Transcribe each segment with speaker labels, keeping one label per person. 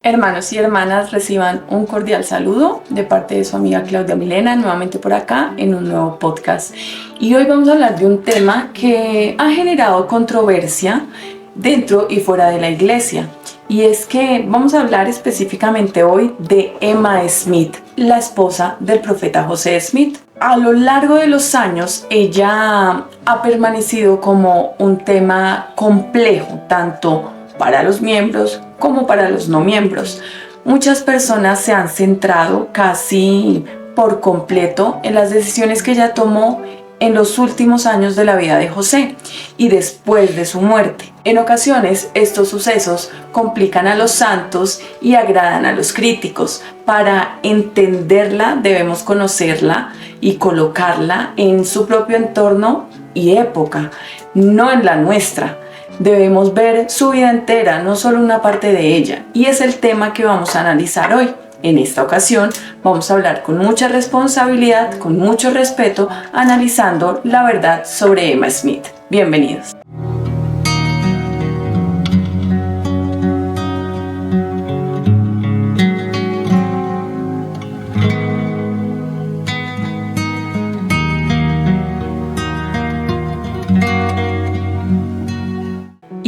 Speaker 1: Hermanos y hermanas, reciban un cordial saludo de parte de su amiga Claudia Milena, nuevamente por acá en un nuevo podcast. Y hoy vamos a hablar de un tema que ha generado controversia dentro y fuera de la iglesia. Y es que vamos a hablar específicamente hoy de Emma Smith, la esposa del profeta José Smith. A lo largo de los años, ella ha permanecido como un tema complejo, tanto para los miembros como para los no miembros. Muchas personas se han centrado casi por completo en las decisiones que ella tomó en los últimos años de la vida de José y después de su muerte. En ocasiones, estos sucesos complican a los santos y agradan a los críticos. Para entenderla, debemos conocerla y colocarla en su propio entorno y época, no en la nuestra. Debemos ver su vida entera, no solo una parte de ella, y es el tema que vamos a analizar hoy. En esta ocasión vamos a hablar con mucha responsabilidad, con mucho respeto, analizando la verdad sobre Emma Smith. Bienvenidos.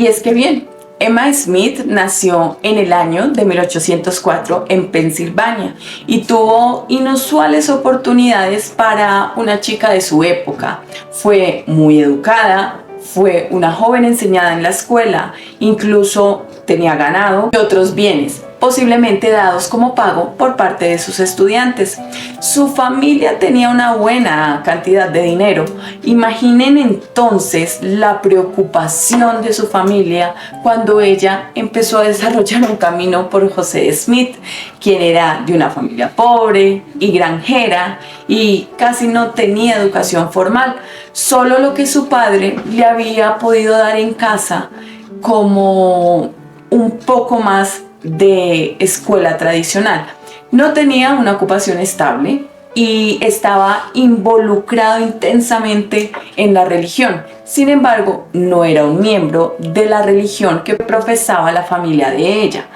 Speaker 1: Y es que bien, Emma Smith nació en el año de 1804 en Pensilvania y tuvo inusuales oportunidades para una chica de su época. Fue muy educada, fue una joven enseñada en la escuela, incluso tenía ganado y otros bienes, posiblemente dados como pago por parte de sus estudiantes. Su familia tenía una buena cantidad de dinero. Imaginen entonces la preocupación de su familia cuando ella empezó a desarrollar un camino por José Smith, quien era de una familia pobre y granjera y casi no tenía educación formal, solo lo que su padre le había podido dar en casa como un poco más de escuela tradicional. No tenía una ocupación estable y estaba involucrado intensamente en la religión. Sin embargo, no era un miembro de la religión que profesaba la familia de ella.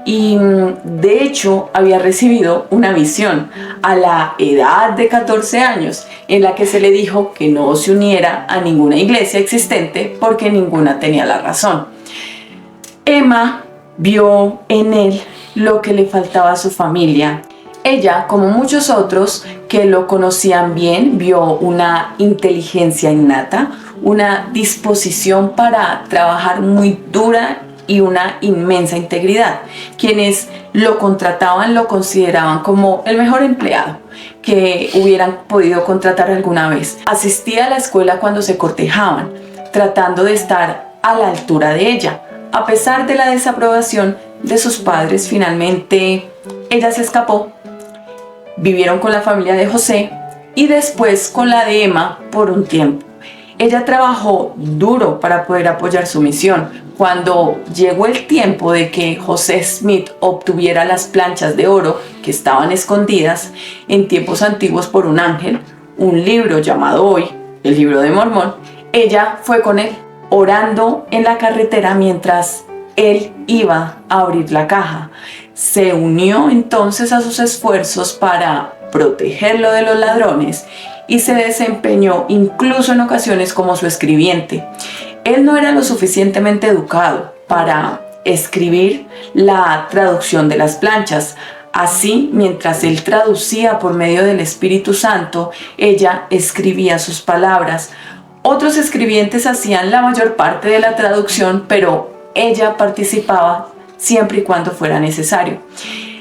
Speaker 1: Y de hecho había recibido una visión a la edad de 14 años en la que se le dijo que no se uniera a ninguna iglesia existente porque ninguna tenía la razón. Emma vio en él lo que le faltaba a su familia. Ella, como muchos otros que lo conocían bien, vio una inteligencia innata, una disposición para trabajar muy dura y una inmensa integridad. Quienes lo contrataban lo consideraban como el mejor empleado que hubieran podido contratar alguna vez. Asistía a la escuela cuando se cortejaban, tratando de estar a la altura de ella. A pesar de la desaprobación de sus padres, finalmente ella se escapó. Vivieron con la familia de José y después con la de Emma por un tiempo. Ella trabajó duro para poder apoyar su misión. Cuando llegó el tiempo de que José Smith obtuviera las planchas de oro que estaban escondidas en tiempos antiguos por un ángel, un libro llamado hoy el Libro de Mormón, ella fue con él, orando en la carretera mientras él iba a abrir la caja. Se unió entonces a sus esfuerzos para protegerlo de los ladrones y se desempeñó incluso en ocasiones como su escribiente. Él no era lo suficientemente educado para escribir la traducción de las planchas. Así, mientras él traducía por medio del Espíritu Santo, ella escribía sus palabras. Otros escribientes hacían la mayor parte de la traducción, pero ella participaba siempre y cuando fuera necesario.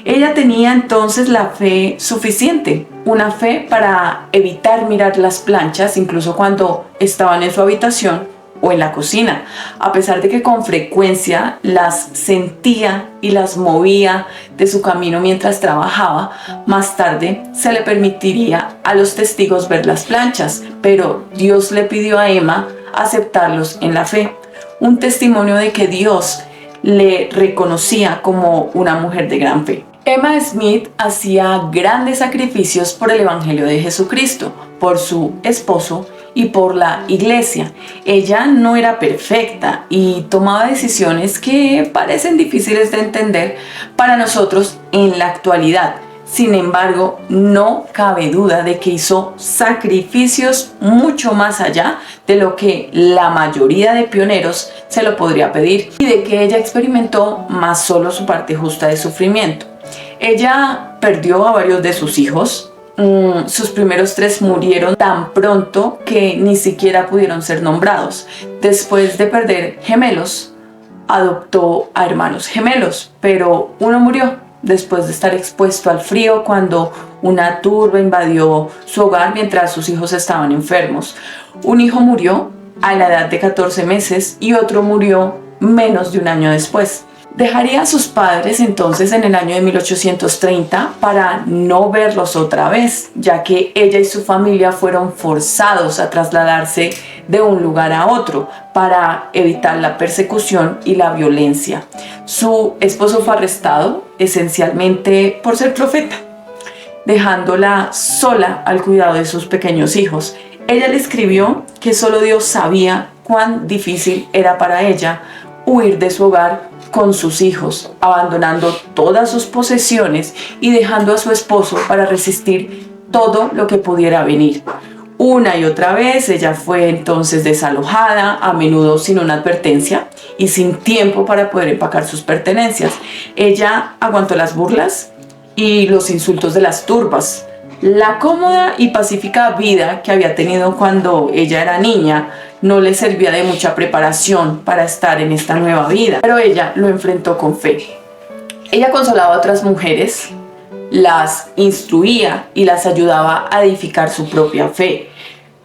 Speaker 1: Ella tenía entonces la fe suficiente, una fe para evitar mirar las planchas incluso cuando estaban en su habitación o en la cocina, a pesar de que con frecuencia las sentía y las movía de su camino mientras trabajaba. Más tarde se le permitiría a los testigos ver las planchas, pero Dios le pidió a Emma aceptarlos en la fe, un testimonio de que Dios le reconocía como una mujer de gran fe. Emma Smith hacía grandes sacrificios por el Evangelio de Jesucristo, por su esposo y por la iglesia. Ella no era perfecta y tomaba decisiones que parecen difíciles de entender para nosotros en la actualidad. Sin embargo, no cabe duda de que hizo sacrificios mucho más allá de lo que la mayoría de pioneros se lo podría pedir, y de que ella experimentó más solo su parte justa de sufrimiento. Ella perdió a varios de sus hijos. Sus primeros 3 murieron tan pronto que ni siquiera pudieron ser nombrados. Después de perder gemelos, adoptó a hermanos gemelos, pero uno murió después de estar expuesto al frío cuando una turba invadió su hogar mientras sus hijos estaban enfermos. Un hijo murió a la edad de 14 meses y otro murió menos de un año después. Dejaría a sus padres entonces en el año de 1830 para no verlos otra vez, ya que ella y su familia fueron forzados a trasladarse de un lugar a otro para evitar la persecución y la violencia. Su esposo fue arrestado esencialmente por ser profeta, dejándola sola al cuidado de sus pequeños hijos. Ella le escribió que solo Dios sabía cuán difícil era para ella huir de su hogar con sus hijos, abandonando todas sus posesiones y dejando a su esposo para resistir todo lo que pudiera venir. Una y otra vez ella fue entonces desalojada, a menudo sin una advertencia y sin tiempo para poder empacar sus pertenencias. Ella aguantó las burlas y los insultos de las turbas. La cómoda y pacífica vida que había tenido cuando ella era niña no le servía de mucha preparación para estar en esta nueva vida, pero ella lo enfrentó con fe. Ella consolaba a otras mujeres, las instruía y las ayudaba a edificar su propia fe.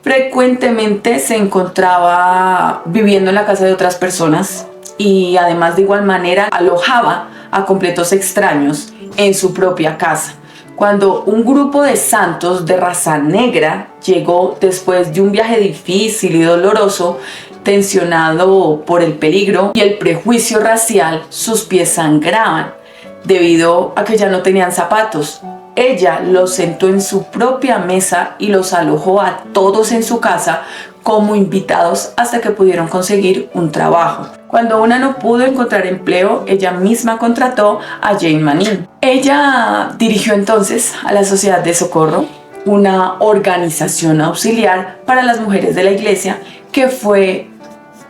Speaker 1: Frecuentemente se encontraba viviendo en la casa de otras personas y además de igual manera alojaba a completos extraños en su propia casa. Cuando un grupo de santos de raza negra llegó después de un viaje difícil y doloroso, tensionado por el peligro y el prejuicio racial, sus pies sangraban debido a que ya no tenían zapatos. Ella los sentó en su propia mesa y los alojó a todos en su casa como invitados hasta que pudieron conseguir un trabajo. Cuando una no pudo encontrar empleo, ella misma contrató a Jane Manning. Ella dirigió entonces a la Sociedad de Socorro, una organización auxiliar para las mujeres de la iglesia que fue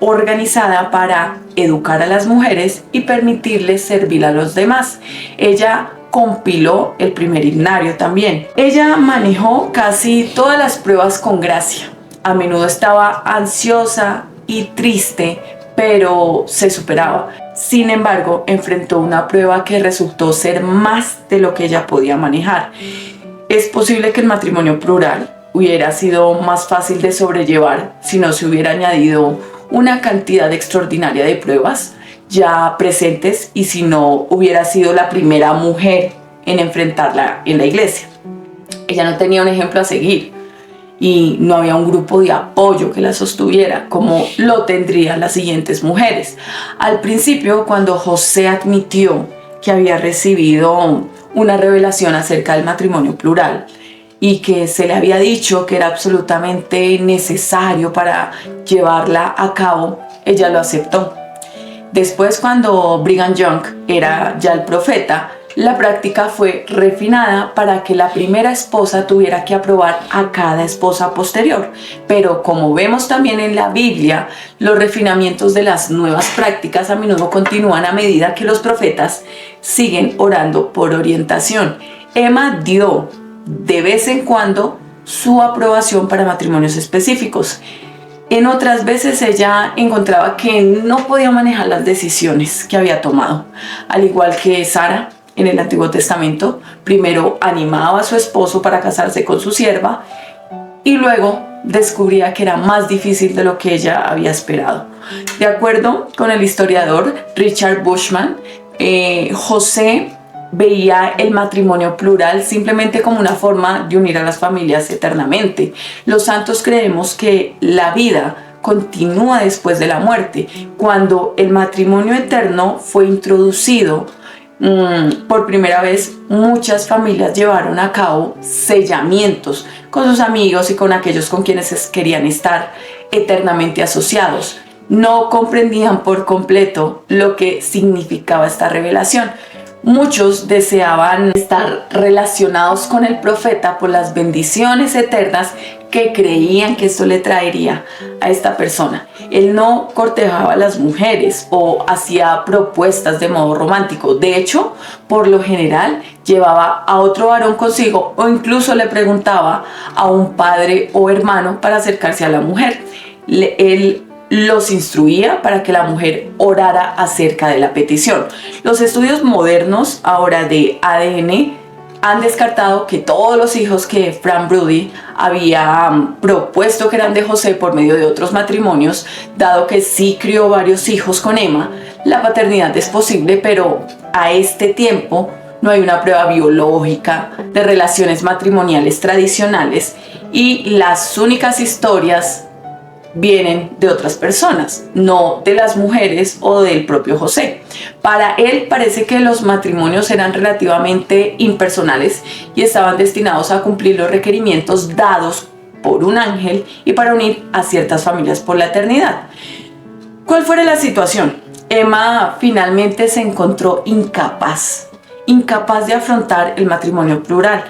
Speaker 1: organizada para educar a las mujeres y permitirles servir a los demás. Ella compiló el primer himnario también. Ella manejó casi todas las pruebas con gracia. A menudo estaba ansiosa y triste, pero se superaba. Sin embargo, enfrentó una prueba que resultó ser más de lo que ella podía manejar. Es posible que el matrimonio plural hubiera sido más fácil de sobrellevar si no se hubiera añadido una cantidad extraordinaria de pruebas ya presentes y si no hubiera sido la primera mujer en enfrentarla en la iglesia. Ella no tenía un ejemplo a seguir y no había un grupo de apoyo que la sostuviera como lo tendrían las siguientes mujeres. Al principio, cuando José admitió que había recibido una revelación acerca del matrimonio plural y que se le había dicho que era absolutamente necesario para llevarla a cabo, ella lo aceptó. Después, cuando Brigham Young era ya el profeta, la práctica fue refinada para que la primera esposa tuviera que aprobar a cada esposa posterior. Pero como vemos también en la Biblia, los refinamientos de las nuevas prácticas a menudo continúan a medida que los profetas siguen orando por orientación. Emma dio de vez en cuando su aprobación para matrimonios específicos. En otras veces ella encontraba que no podía manejar las decisiones que había tomado. Al igual que Sara en el Antiguo Testamento, primero animaba a su esposo para casarse con su sierva y luego descubría que era más difícil de lo que ella había esperado. De acuerdo con el historiador Richard Bushman, José veía el matrimonio plural simplemente como una forma de unir a las familias eternamente. Los santos creemos que la vida continúa después de la muerte. Cuando el matrimonio eterno fue introducido Por primera vez, muchas familias llevaron a cabo sellamientos con sus amigos y con aquellos con quienes querían estar eternamente asociados. No comprendían por completo lo que significaba esta revelación. Muchos deseaban estar relacionados con el profeta por las bendiciones eternas que creían que esto le traería a esta persona. Él no cortejaba a las mujeres o hacía propuestas de modo romántico. De hecho, por lo general, llevaba a otro varón consigo o incluso le preguntaba a un padre o hermano para acercarse a la mujer. Él los instruía para que la mujer orara acerca de la petición. Los estudios modernos ahora de ADN han descartado que todos los hijos que Fran Brady había propuesto que eran de José por medio de otros matrimonios, dado que sí crió varios hijos con Emma. La paternidad es posible, pero a este tiempo no hay una prueba biológica de relaciones matrimoniales tradicionales y las únicas historias vienen de otras personas, no de las mujeres o del propio José. Para él parece que los matrimonios eran relativamente impersonales y estaban destinados a cumplir los requerimientos dados por un ángel y para unir a ciertas familias por la eternidad. ¿Cuál fuera la situación? Emma finalmente se encontró incapaz de afrontar el matrimonio plural.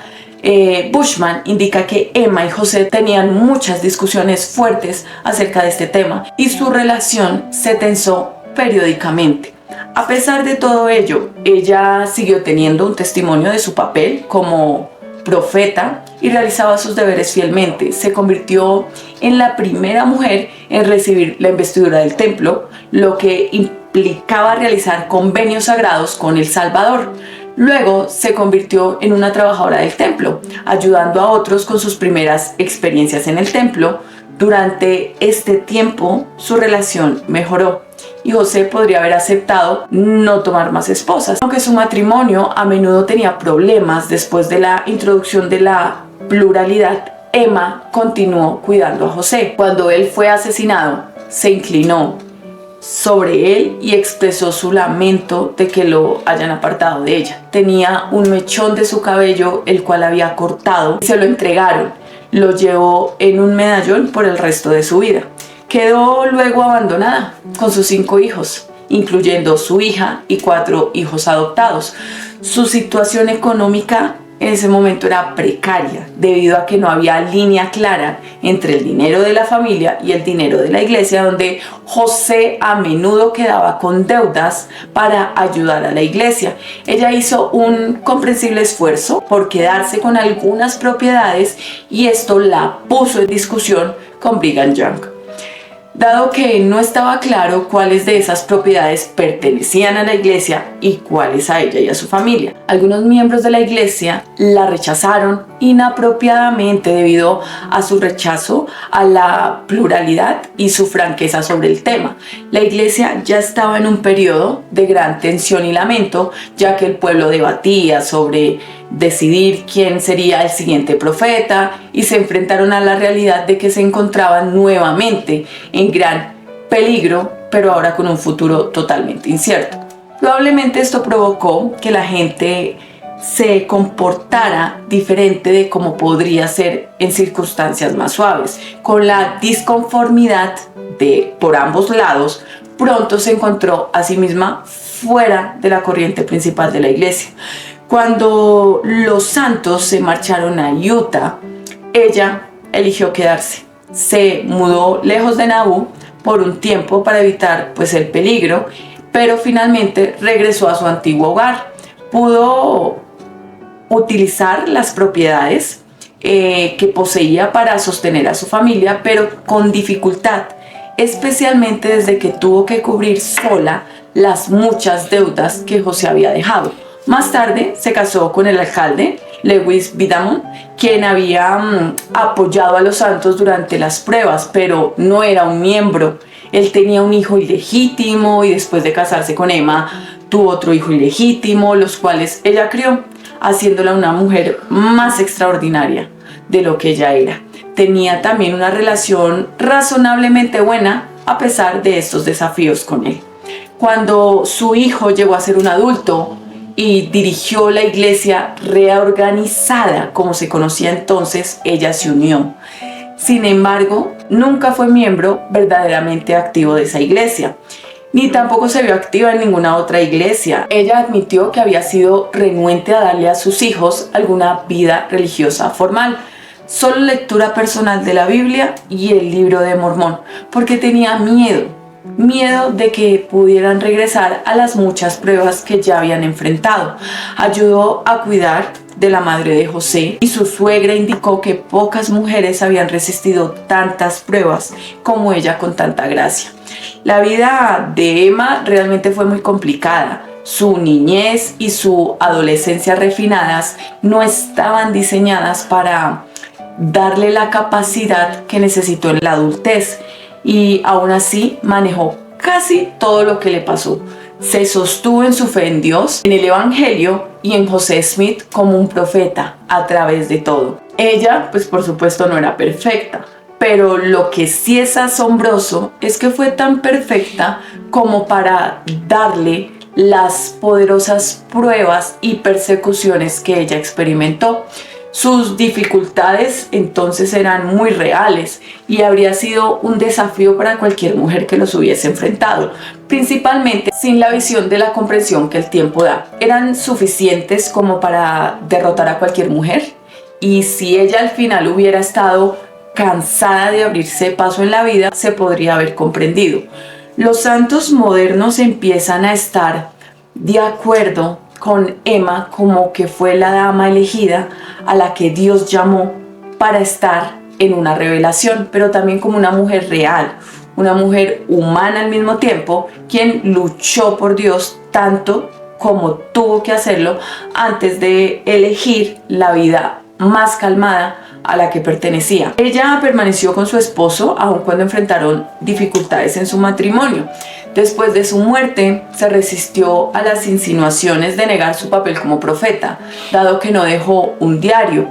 Speaker 1: Bushman indica que Emma y José tenían muchas discusiones fuertes acerca de este tema y su relación se tensó periódicamente. A pesar de todo ello, ella siguió teniendo un testimonio de su papel como profeta y realizaba sus deberes fielmente. Se convirtió en la primera mujer en recibir la investidura del templo, lo que implicaba realizar convenios sagrados con el Salvador. Luego se convirtió en una trabajadora del templo, ayudando a otros con sus primeras experiencias en el templo. Durante este tiempo, su relación mejoró y José podría haber aceptado no tomar más esposas. Aunque su matrimonio a menudo tenía problemas después de la introducción de la pluralidad, Emma continuó cuidando a José. Cuando él fue asesinado, se inclinó sobre él y expresó su lamento de que lo hayan apartado de ella. Tenía un mechón de su cabello, el cual había cortado, y se lo entregaron. Lo llevó en un medallón por el resto de su vida. Quedó luego abandonada con sus 5 hijos, incluyendo su hija y 4 hijos adoptados. Su situación económica en ese momento era precaria, debido a que no había línea clara entre el dinero de la familia y el dinero de la iglesia, donde José a menudo quedaba con deudas para ayudar a la iglesia. Ella hizo un comprensible esfuerzo por quedarse con algunas propiedades y esto la puso en discusión con Brigham Young. Dado que no estaba claro cuáles de esas propiedades pertenecían a la iglesia y cuáles a ella y a su familia, algunos miembros de la iglesia la rechazaron inapropiadamente debido a su rechazo a la pluralidad y su franqueza sobre el tema. La iglesia ya estaba en un periodo de gran tensión y lamento, ya que el pueblo debatía sobre decidir quién sería el siguiente profeta y se enfrentaron a la realidad de que se encontraban nuevamente en gran peligro, pero ahora con un futuro totalmente incierto. Probablemente esto provocó que la gente se comportara diferente de como podría ser en circunstancias más suaves. Con la disconformidad por ambos lados, pronto se encontró a sí misma fuera de la corriente principal de la iglesia. Cuando los santos se marcharon a Utah, ella eligió quedarse. Se mudó lejos de Nauvoo por un tiempo para evitar el peligro, pero finalmente regresó a su antiguo hogar. Pudo utilizar las propiedades que poseía para sostener a su familia, pero con dificultad, especialmente desde que tuvo que cubrir sola las muchas deudas que José había dejado. Más tarde se casó con el alcalde Lewis Bidamon, quien había apoyado a los santos durante las pruebas, pero no era un miembro. Él tenía un hijo ilegítimo y después de casarse con Emma tuvo otro hijo ilegítimo, los cuales ella crió, haciéndola una mujer más extraordinaria de lo que ella era. Tenía también una relación razonablemente buena a pesar de estos desafíos con él. Cuando su hijo llegó a ser un adulto, y dirigió la iglesia reorganizada como se conocía entonces. Ella se unió. Sin embargo, nunca fue miembro verdaderamente activo de esa iglesia, ni tampoco se vio activa en ninguna otra iglesia. Ella admitió que había sido renuente a darle a sus hijos alguna vida religiosa formal, solo lectura personal de la Biblia y el Libro de Mormón, porque tenía miedo de que pudieran regresar a las muchas pruebas que ya habían enfrentado. Ayudó a cuidar de la madre de José y su suegra indicó que pocas mujeres habían resistido tantas pruebas como ella con tanta gracia. La vida de Emma realmente fue muy complicada. Su niñez y su adolescencia refinadas no estaban diseñadas para darle la capacidad que necesitó en la adultez, y aún así manejó casi todo lo que le pasó. Se sostuvo en su fe en Dios, en el Evangelio y en José Smith como un profeta a través de todo. Ella, pues por supuesto no era perfecta, pero lo que sí es asombroso es que fue tan perfecta como para darle las poderosas pruebas y persecuciones que ella experimentó. Sus dificultades entonces eran muy reales y habría sido un desafío para cualquier mujer que los hubiese enfrentado, principalmente sin la visión de la comprensión que el tiempo da. Eran suficientes como para derrotar a cualquier mujer, y si ella al final hubiera estado cansada de abrirse paso en la vida, se podría haber comprendido. Los santos modernos empiezan a estar de acuerdo con Emma como que fue la dama elegida a la que Dios llamó para estar en una revelación, pero también como una mujer real, una mujer humana al mismo tiempo, quien luchó por Dios tanto como tuvo que hacerlo antes de elegir la vida más calmada a la que pertenecía. Ella permaneció con su esposo aun cuando enfrentaron dificultades en su matrimonio. Después de su muerte, se resistió a las insinuaciones de negar su papel como profeta, dado que no dejó un diario.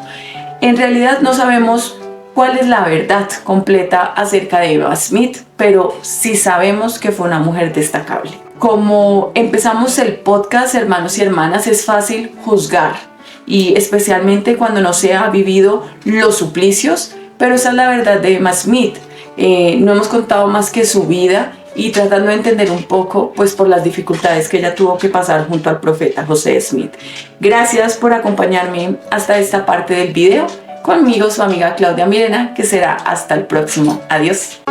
Speaker 1: En realidad no sabemos cuál es la verdad completa acerca de Emma Smith, pero sí sabemos que fue una mujer destacable. Como empezamos el podcast, hermanos y hermanas, es fácil juzgar, y especialmente cuando no se ha vivido los suplicios, pero esa es la verdad de Emma Smith. No hemos contado más que su vida y tratando de entender un poco, pues por las dificultades que ella tuvo que pasar junto al profeta José Smith. Gracias por acompañarme hasta esta parte del video. Conmigo su amiga Claudia Mirena, que será hasta el próximo. Adiós.